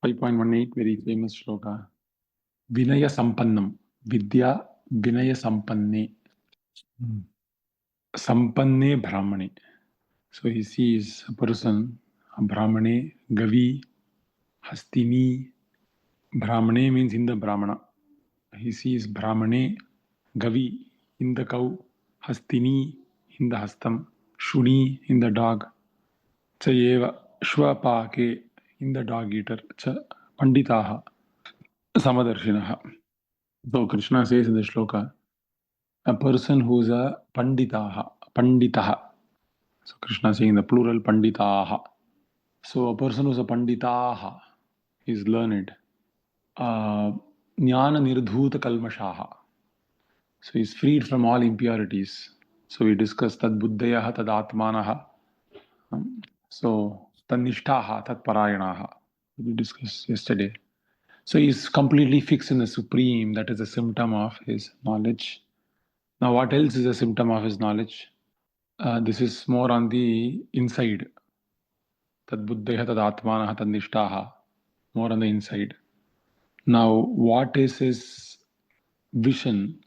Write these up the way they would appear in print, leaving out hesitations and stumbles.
5.18, very famous shloka. Vinaya Sampannam. Vidya Vinaya Sampanne. Sampanne Brahmane. So he sees a person, a Brahmane, Gavi, Hastini. Brahmane means in the Brahmana. He sees Brahmane, Gavi in the cow, Hastini in the Hastam, Shuni in the dog, Chayeva Shvapake in the dog eater, Cha Panditaha, Samadarshinaha. So Krishna says in the shloka, a person who's a Panditaha. So Krishna is saying in the plural Panditaha. So a person who's a Panditaha is learned. Jnana Nirdhuta Kalmashaha. So he's freed from all impurities. So we discussed Tad Buddhayaha, Tad Atmanaha. So Tad Nishtaha, Tad Parayanaha. We discussed yesterday. So he's completely fixed in the Supreme. That is a symptom of his knowledge. Now, what else is a symptom of his knowledge? This is more on the inside. Tad buddheha tad atmanaha tad nishtaha. More on the inside. Now, what is his vision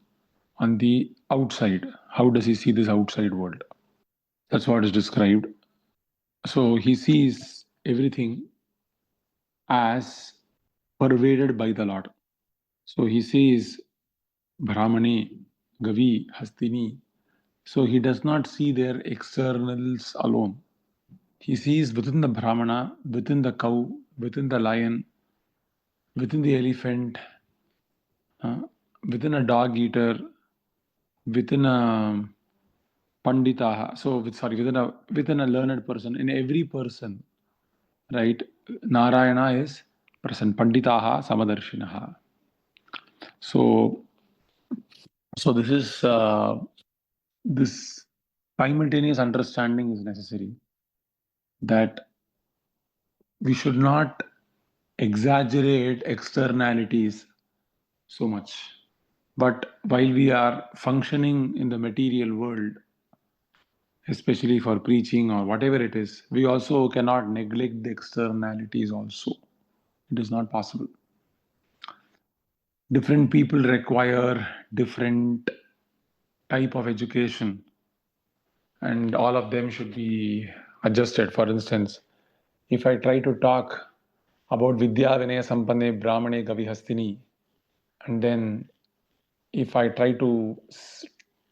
on the outside? How does he see this outside world? That's what is described. So he sees everything as pervaded by the Lord. So he sees Brahmane, Gavi, Hastini. So he does not see their externals alone. He sees within the Brahmana, within the cow, within the lion, within the elephant, within a dog eater, within a Pandita. So, within a learned person, in every person, right? Narayana is present. Panditaha, Samadarshinaha. So this is this simultaneous understanding is necessary. That we should not exaggerate externalities so much. But while we are functioning in the material world, especially for preaching or whatever it is, we also cannot neglect the externalities also. It is not possible. Different people require different type of education, and all of them should be adjusted. For instance, if I try to talk about Vidya Vinaya Sampanne Brahmane Gavi Hastini, and then if I try to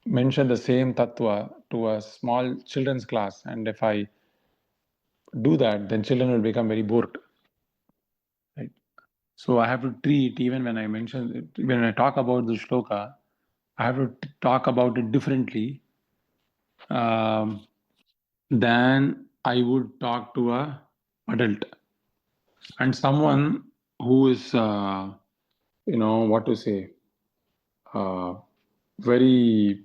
mention the same tattva to a small children's class, and if I do that, then children will become very bored. Right? So I have to treat, even when I talk about the shloka, I have to talk about it differently than I would talk to a adult. And someone who is, very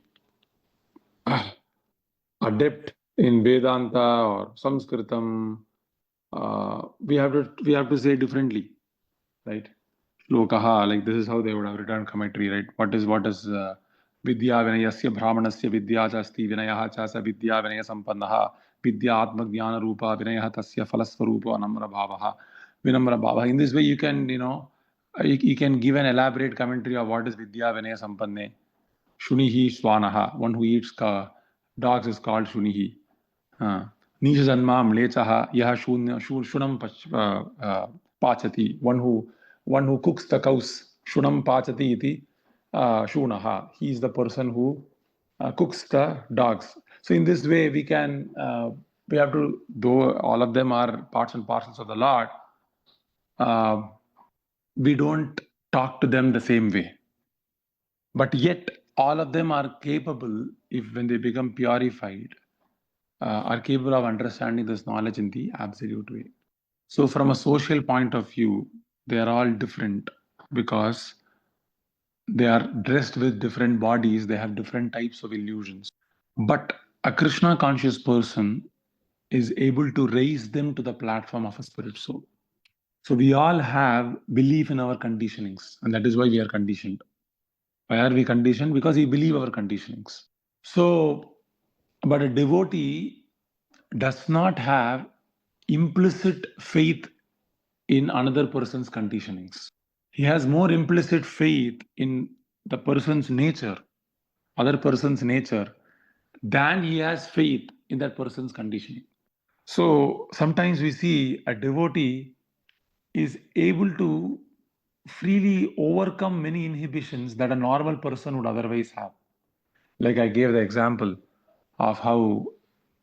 adept in Vedanta or Sanskritam, we have to say differently, right? Shlokaha, like this is how they would have written commentary, right? What is Vidya Vinayasya Brahmanasya Vidya Chasti Vinayaha Chasa Vidya Vinaya Sampannaha Vidya Atma Jnana Rupa Vinayaha Tasya Falasvarupa Namra Bhavaha Vinamra Bhava. In this way, you can, you can give an elaborate commentary of what is Vidya Vinaya Sampanne. Shunihi Swanaha, one who eats dogs is called Shunihi. Nisha Janma Mlechaha Yaha Shunam Pachati, one who cooks the cows. Shunam Pachati iti Shunaha. He is the person who cooks the dogs. So in this way, we have to, though all of them are parts and parcels of the Lord, we don't talk to them the same way. But yet, all of them are capable, when they become purified, are capable of understanding this knowledge in the absolute way. So from a social point of view, they are all different because they are dressed with different bodies, they have different types of illusions. But a Krishna conscious person is able to raise them to the platform of a spirit soul. So we all have belief in our conditionings, and that is why we are conditioned. Why are we conditioned? Because we believe our conditionings. So, but a devotee does not have implicit faith in another person's conditionings. He has more implicit faith in the person's nature, other person's nature, than he has faith in that person's conditioning. So sometimes we see a devotee is able to freely overcome many inhibitions that a normal person would otherwise have. Like I gave the example of how,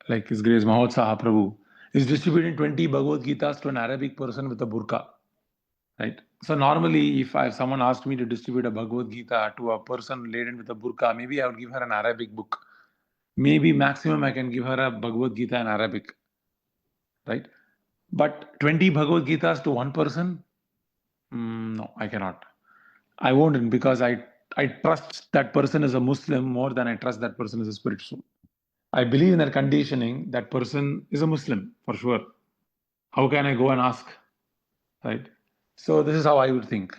like His Grace Mahotsaha Prabhu is distributing 20 Bhagavad Gitas to an Arabic person with a burqa, right? So normally, if someone asked me to distribute a Bhagavad Gita to a person laden with a burqa, maybe I would give her an Arabic book. Maybe maximum I can give her a Bhagavad Gita in Arabic, right? But 20 Bhagavad Gitas to one person, no, I cannot. I won't, because I trust that person is a Muslim more than I trust that person is a spiritual. I believe in their conditioning, that person is a Muslim for sure. How can I go and ask, right? So this is how I would think,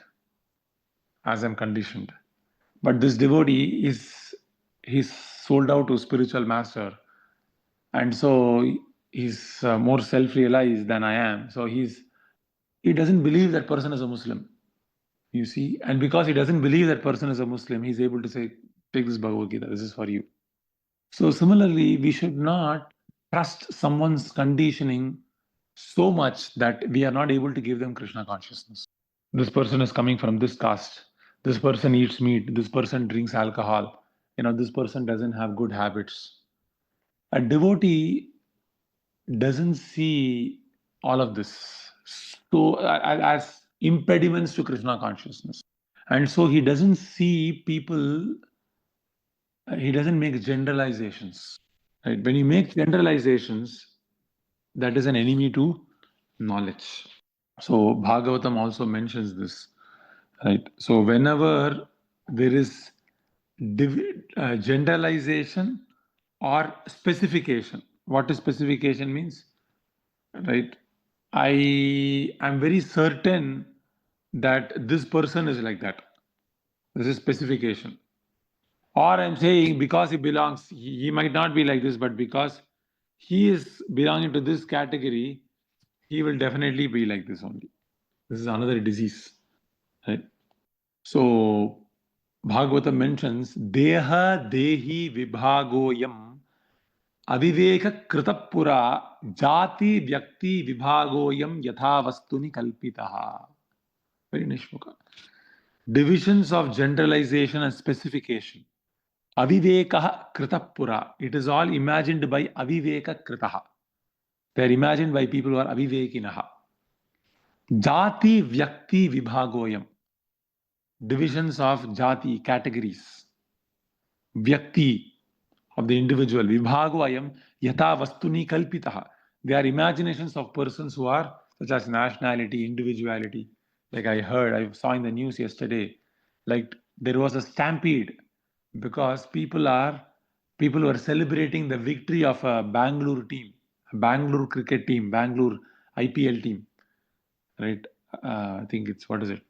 as I'm conditioned. But this devotee he's sold out to spiritual master, and so he's more self-realized than I am. So he doesn't believe that person is a Muslim. You see, and because he doesn't believe that person is a Muslim, he's able to say, "Take this Bhagavad Gita. This is for you." So similarly, we should not trust someone's conditioning so much that we are not able to give them Krishna consciousness. This person is coming from this caste. This person eats meat. This person drinks alcohol. This person doesn't have good habits. A devotee doesn't see all of this so as impediments to Krishna consciousness. And so he doesn't see people, he doesn't make generalizations. Right? When you make generalizations, that is an enemy to knowledge. So Bhagavatam also mentions this. Right? So whenever there is generalization or specification, what is specification means? Right? I am very certain that this person is like that. This is specification. Or I'm saying because he belongs, he might not be like this, but because he is belonging to this category, he will definitely be like this only. This is another disease. Right? So Bhagavatam mentions Deha Dehi Vibhagoyam Aviveka Krita Pura Jati Vyakti Vibhagoyam Yatha Vastuni Kalpitaha. Very nishmuka. Divisions of generalization and specification. Aviveka Krita Pura. It is all imagined by Aviveka Kritaha. They are imagined by people who are Avivekinaha. Jati Vyakti Vibhagoyam. Divisions of jati, categories. Vyakti, of the individual. Vibhagoyam Yatha Vastuni Kalpitaha. They are imaginations of persons who are such as nationality, individuality. Like I saw in the news yesterday, like there was a stampede because people were celebrating the victory of a Bangalore team, a Bangalore cricket team, Bangalore IPL team, right? I think it's, what is it?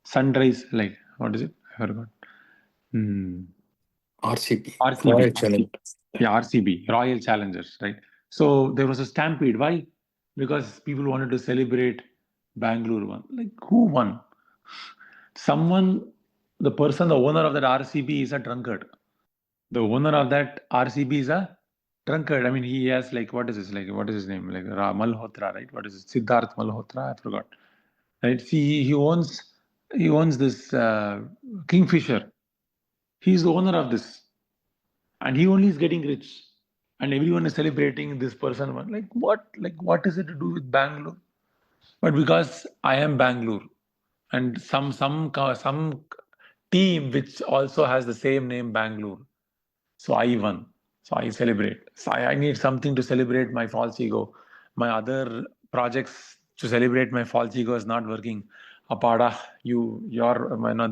Sunrise, like, what is it? I forgot. RCB. RCB. Challengers. Yeah, RCB, Royal Challengers, right? So there was a stampede. Why? Because people wanted to celebrate Bangalore won. Like, who won? Someone, the person, the owner of that RCB is a drunkard. The owner of that RCB is a drunkard. I mean, he has, like, what is his name? Like Malhotra, right? What is it? Siddharth Malhotra? I forgot. Right? See, he owns this Kingfisher. He's the owner of this. And he only is getting rich. And everyone is celebrating this person. Like, what? Like, what is it to do with Bangalore? But because I am Bangalore, and some team which also has the same name, Bangalore, so I won. So I celebrate. So I need something to celebrate my false ego. My other projects to celebrate my false ego is not working. Apada,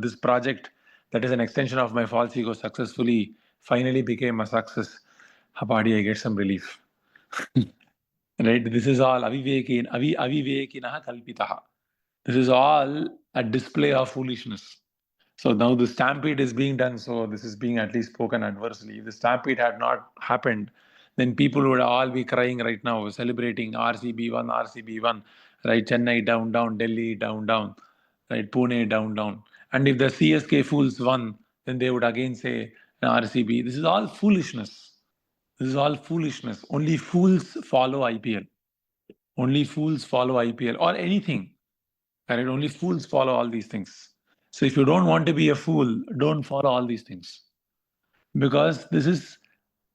this project that is an extension of my false ego successfully finally became a success. Apadi, I get some relief. Right? This is all avivekinaha kalpitaha. This is all a display of foolishness. So now the stampede is being done, so this is being at least spoken adversely. If the stampede had not happened, then people would all be crying right now, celebrating RCB1, RCB1. right? Chennai, down, down, Delhi, down, down, right? Pune, down, down. And if the CSK fools won, then they would again say RCB. This is all foolishness. This is all foolishness. Only fools follow IPL. Only fools follow IPL or anything. Right? Only fools follow all these things. So if you don't want to be a fool, don't follow all these things. Because this is,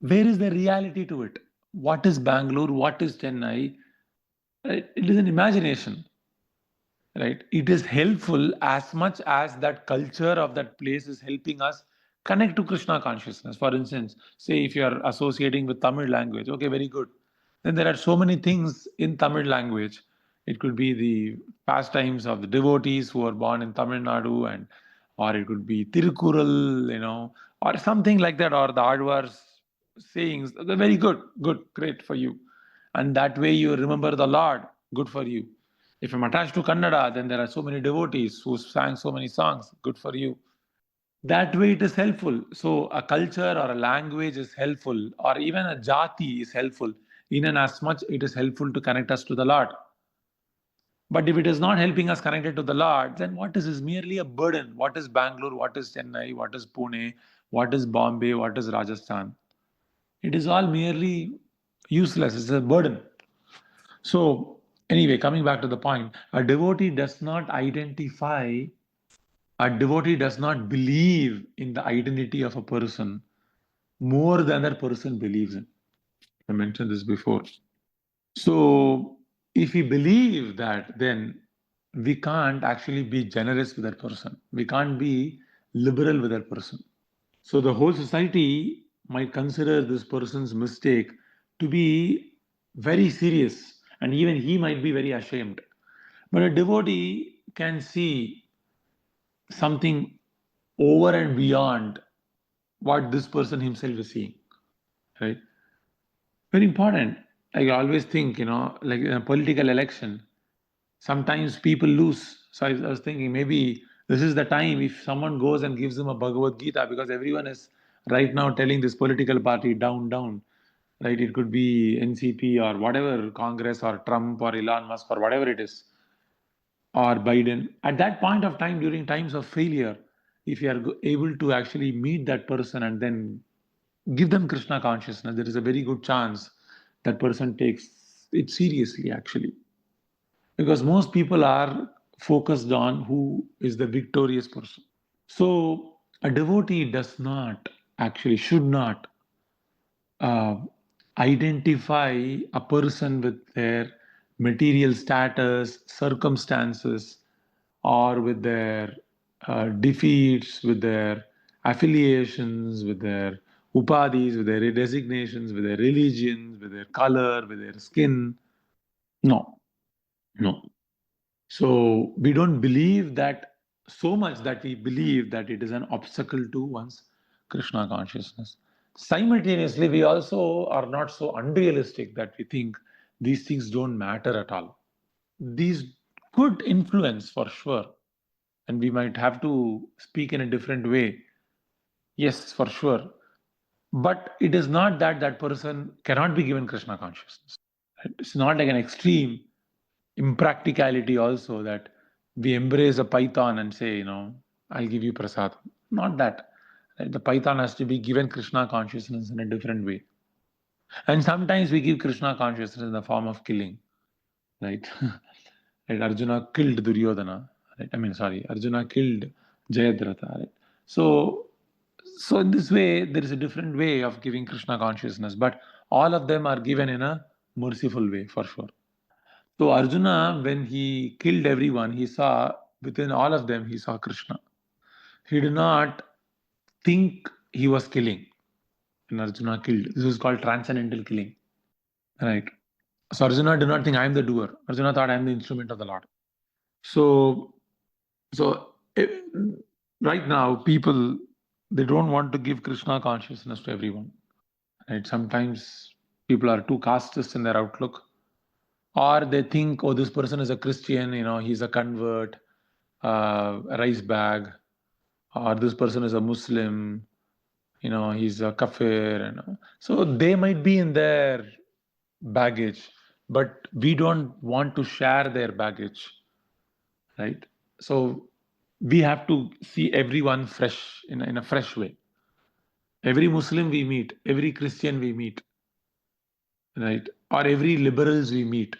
where is the reality to it? What is Bangalore? What is Chennai? Right? It is an imagination. Right? It is helpful as much as that culture of that place is helping us connect to Krishna consciousness. For instance, say if you are associating with Tamil language, okay, very good. Then there are so many things in Tamil language. It could be the pastimes of the devotees who are born in Tamil Nadu, and or it could be Tirukural, or something like that, or the Advar's sayings. They're very good, good, great for you. And that way you remember the Lord, good for you. If I'm attached to Kannada, then there are so many devotees who sang so many songs, good for you. That way it is helpful. So a culture or a language is helpful, or even a jati is helpful, in and as much it is helpful to connect us to the Lord. But if it is not helping us connected to the Lord, then what is this? Merely a burden. What is Bangalore? What is Chennai? What is Pune? What is Bombay? What is Rajasthan? It is all merely useless. It's a burden. So, anyway, coming back to the point, a devotee does not believe in the identity of a person more than that person believes in. I mentioned this before. So, if we believe that, then we can't actually be generous with that person. We can't be liberal with that person. So, the whole society might consider this person's mistake to be very serious, and even he might be very ashamed. But a devotee can see something over and beyond what this person himself is seeing, right? Very important. I always think, like in a political election, sometimes people lose. So I was thinking maybe this is the time if someone goes and gives them a Bhagavad Gita, because everyone is right now telling this political party down, down, right? It could be NCP or whatever, Congress or Trump or Elon Musk or whatever it is, or Biden. At that point of time, during times of failure, if you are able to actually meet that person and then give them Krishna consciousness, there is a very good chance that person takes it seriously, actually. Because most people are focused on who is the victorious person. So a devotee does not, actually should not, uh, identify a person with their material status, circumstances, or with their defeats, with their affiliations, with their upadhis, with their designations, with their religions, with their color, with their skin. No, no. So we don't believe that so much that we believe that it is an obstacle to one's Krishna consciousness. Simultaneously, we also are not so unrealistic that we think these things don't matter at all. These could influence for sure, and we might have to speak in a different way. Yes, for sure. But it is not that that person cannot be given Krishna consciousness. It's not like an extreme impracticality also that we embrace a python and say, I'll give you prasad. Not that. Right? The python has to be given Krishna consciousness in a different way. And sometimes we give Krishna consciousness in the form of killing. Right? Right? Arjuna killed Duryodhana. Right? Arjuna killed Jayadratha. Right? So in this way, there is a different way of giving Krishna consciousness, but all of them are given in a merciful way, for sure. So Arjuna, when he killed everyone, he saw within all of them, he saw Krishna. He did not think he was killing when Arjuna killed. This is called transcendental killing. Right. So Arjuna did not think I am the doer. Arjuna thought I am the instrument of the Lord. So, so right now, people, they don't want to give Krishna consciousness to everyone. Right? Sometimes people are too casteist in their outlook, or they think, oh, this person is a Christian, he's a convert, a rice bag, or this person is a Muslim, he's a kafir. So they might be in their baggage but we don't want to share their baggage, right? So we have to see everyone fresh, in a fresh way. Every Muslim we meet, every Christian we meet, right? Or every liberals we meet,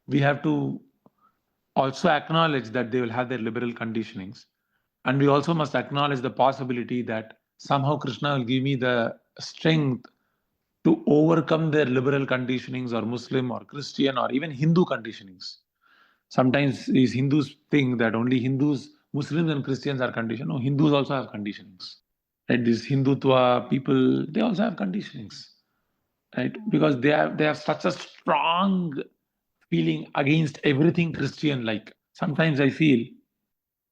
we have to also acknowledge that they will have their liberal conditionings. And we also must acknowledge the possibility that somehow Krishna will give me the strength to overcome their liberal conditionings, or Muslim or Christian or even Hindu conditionings. Sometimes these Hindus think that only Hindus, Muslims and Christians are conditioned. No, Hindus also have conditionings. Right? These Hindutva people, they also have conditionings. Right? Because they have such a strong feeling against everything Christian like. Sometimes I feel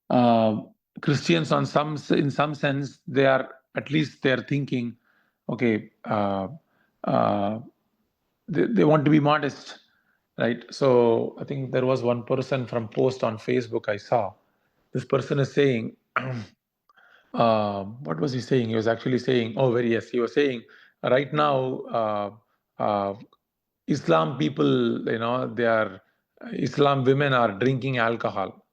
uh, Christians in some sense, they are, at least they're thinking, okay, uh, they want to be modest, right? So I think there was one person from post on Facebook I saw. This person is saying, what was he saying? He was actually saying, oh, very yes, he was saying, right now, Islam people, Islam women are drinking alcohol.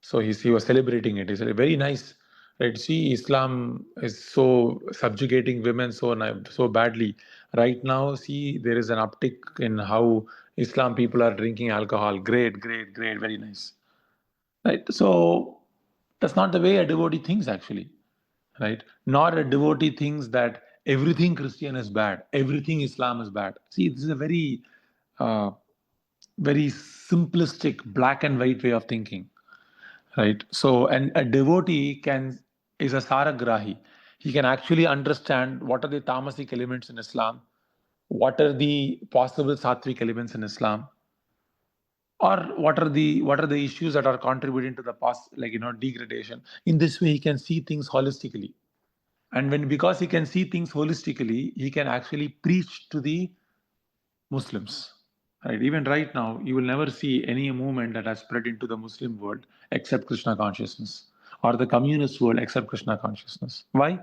So he was celebrating it. He said, very nice. Right? See, Islam is so subjugating women so badly. Right now, see, there is an uptick in how Islam people are drinking alcohol. Great, great, great. Very nice. Right? So that's not the way a devotee thinks, actually. Right? Nor a devotee thinks that everything Christian is bad, everything Islam is bad. See, this is a uh, very simplistic, black and white way of thinking. Right. So, and a devotee is a Saragrahi. He can actually understand what are the tamasic elements in Islam, what are the possible sattvic elements in Islam, or what are the issues that are contributing to the past, degradation. In this way, he can see things holistically. And because he can see things holistically, he can actually preach to the Muslims. Right? Even right now, you will never see any movement that has spread into the Muslim world except Krishna consciousness, or the communist world except Krishna consciousness. Why?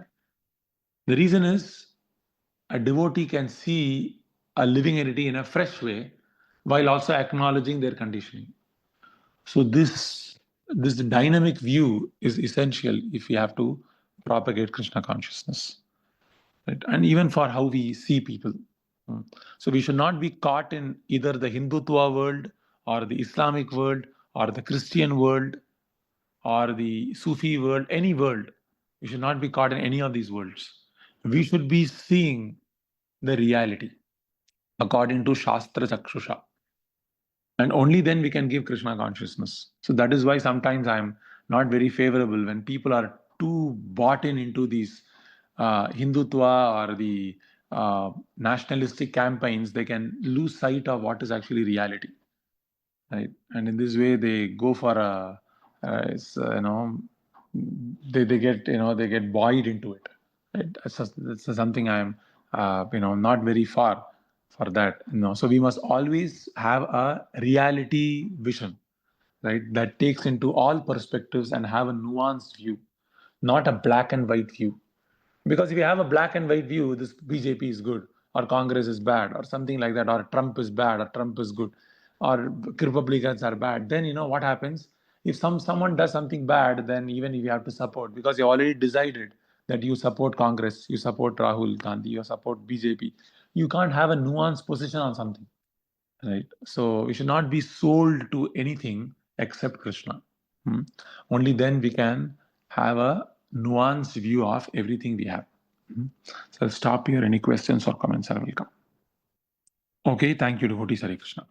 The reason is a devotee can see a living entity in a fresh way while also acknowledging their conditioning. So this dynamic view is essential if we have to propagate Krishna consciousness. Right? And even for how we see people. So we should not be caught in either the Hindutva world or the Islamic world or the Christian world or the Sufi world, any world. We should not be caught in any of these worlds. We should be seeing the reality according to Shastra Chakshusha. And only then we can give Krishna consciousness. So that is why sometimes I'm not very favorable when people are too bought into these Hindutva or the nationalistic campaigns. They can lose sight of what is actually reality, right? And in this way, they go for they get buoyed into it. Right? That's something I'm not very far for that. So we must always have a reality vision, right? That takes into all perspectives and have a nuanced view, not a black and white view. Because if you have a black and white view, this BJP is good, or Congress is bad, or something like that, or Trump is bad, or Trump is good, or Republicans are bad, then you know what happens? If someone does something bad, then even if you have to support, because you already decided that you support Congress, you support Rahul Gandhi, you support BJP, you can't have a nuanced position on something, right? So we should not be sold to anything except Krishna. Only then we can have a nuanced view of everything we have. So I'll stop here. Any questions or comments are welcome. Okay, thank you, devotee. Hare Krishna.